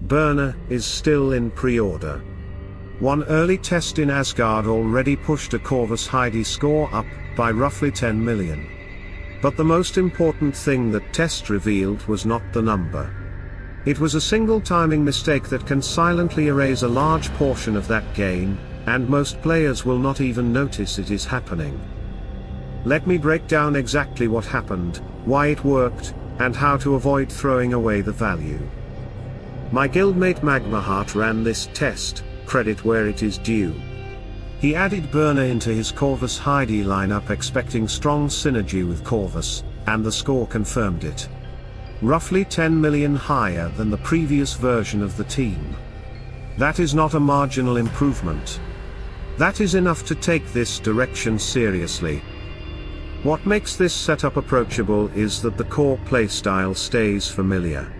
Byrna is still in pre-order. One early test in Asgard already pushed a Corvus Heidi score up by roughly 10 million. But the most important thing that test revealed was not the number. It was a single timing mistake that can silently erase a large portion of that gain, and most players will not even notice it is happening. Let me break down exactly what happened, why it worked, and how to avoid throwing away the value. My guildmate Magmaheart ran this test, credit where it is due. He added Byrna into his Corvus Heidi lineup expecting strong synergy with Corvus, and the score confirmed it. Roughly 10 million higher than the previous version of the team. That is not a marginal improvement. That is enough to take this direction seriously. What makes this setup approachable is that the core playstyle stays familiar.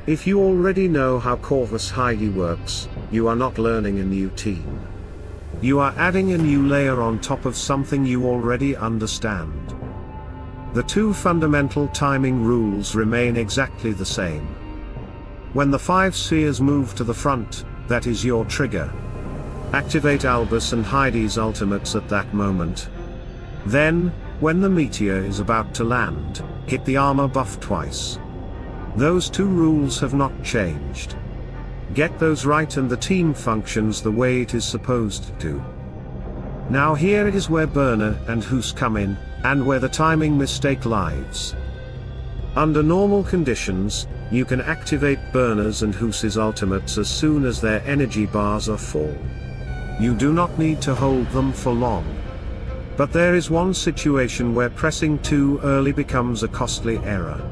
If you already know how Corvus Heidi works, you are not learning a new team. You are adding a new layer on top of something you already understand. The two fundamental timing rules remain exactly the same. When the 5 spheres move to the front, that is your trigger. Activate Olympus and Heidi's ultimates at that moment. Then, when the meteor is about to land, hit the armor buff twice. Those two rules have not changed. Get those right and the team functions the way it is supposed to. Now here is where Byrna and Hus come in, and where the timing mistake lies. Under normal conditions, you can activate Byrna's and Hus's ultimates as soon as their energy bars are full. You do not need to hold them for long. But there is one situation where pressing too early becomes a costly error.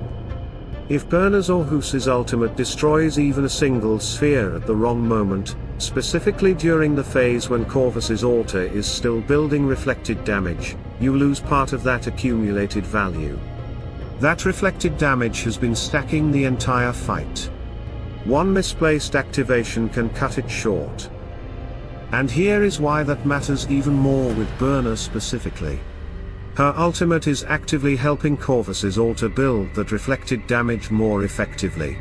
If Byrna's or Hus's ultimate destroys even a single sphere at the wrong moment, specifically during the phase when Corvus's altar is still building reflected damage, you lose part of that accumulated value. That reflected damage has been stacking the entire fight. One misplaced activation can cut it short. And here is why that matters even more with Byrna specifically. Her ultimate is actively helping Corvus's altar build that reflected damage more effectively.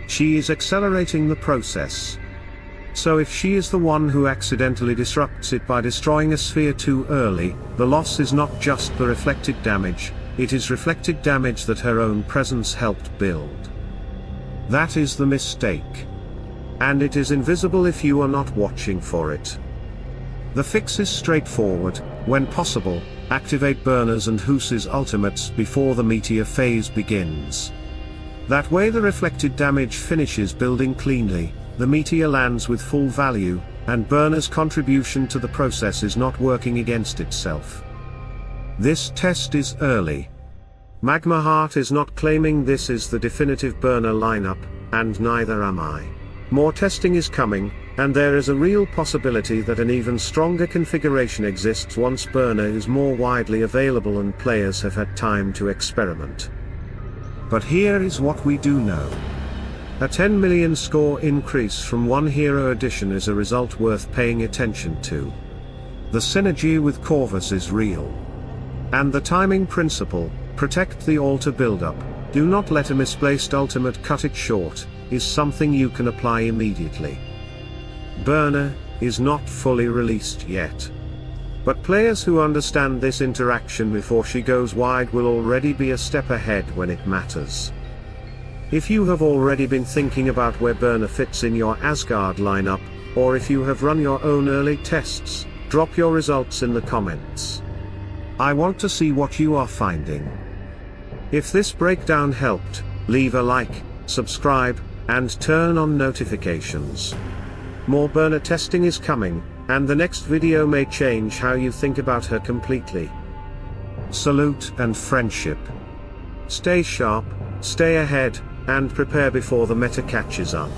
She is accelerating the process. So if she is the one who accidentally disrupts it by destroying a sphere too early, the loss is not just the reflected damage, it is reflected damage that her own presence helped build. That is the mistake. And it is invisible if you are not watching for it. The fix is straightforward. When possible, activate Byrna's and Hus's ultimates before the meteor phase begins. That way the reflected damage finishes building cleanly, the meteor lands with full value, and Byrna's contribution to the process is not working against itself. This test is early. Magmaheart is not claiming this is the definitive Byrna lineup, and neither am I. More testing is coming, and there is a real possibility that an even stronger configuration exists once Byrna is more widely available and players have had time to experiment. But here is what we do know. A 10 million score increase from one hero addition is a result worth paying attention to. The synergy with Corvus is real. And the timing principle, protect the altar buildup, do not let a misplaced ultimate cut it short, is something you can apply immediately. Byrna is not fully released yet. But players who understand this interaction before she goes wide will already be a step ahead when it matters. If you have already been thinking about where Byrna fits in your Asgard lineup, or if you have run your own early tests, drop your results in the comments. I want to see what you are finding. If this breakdown helped, leave a like, subscribe, and turn on notifications. More Byrna testing is coming, and the next video may change how you think about her completely. Salute and friendship. Stay sharp, stay ahead, and prepare before the meta catches up.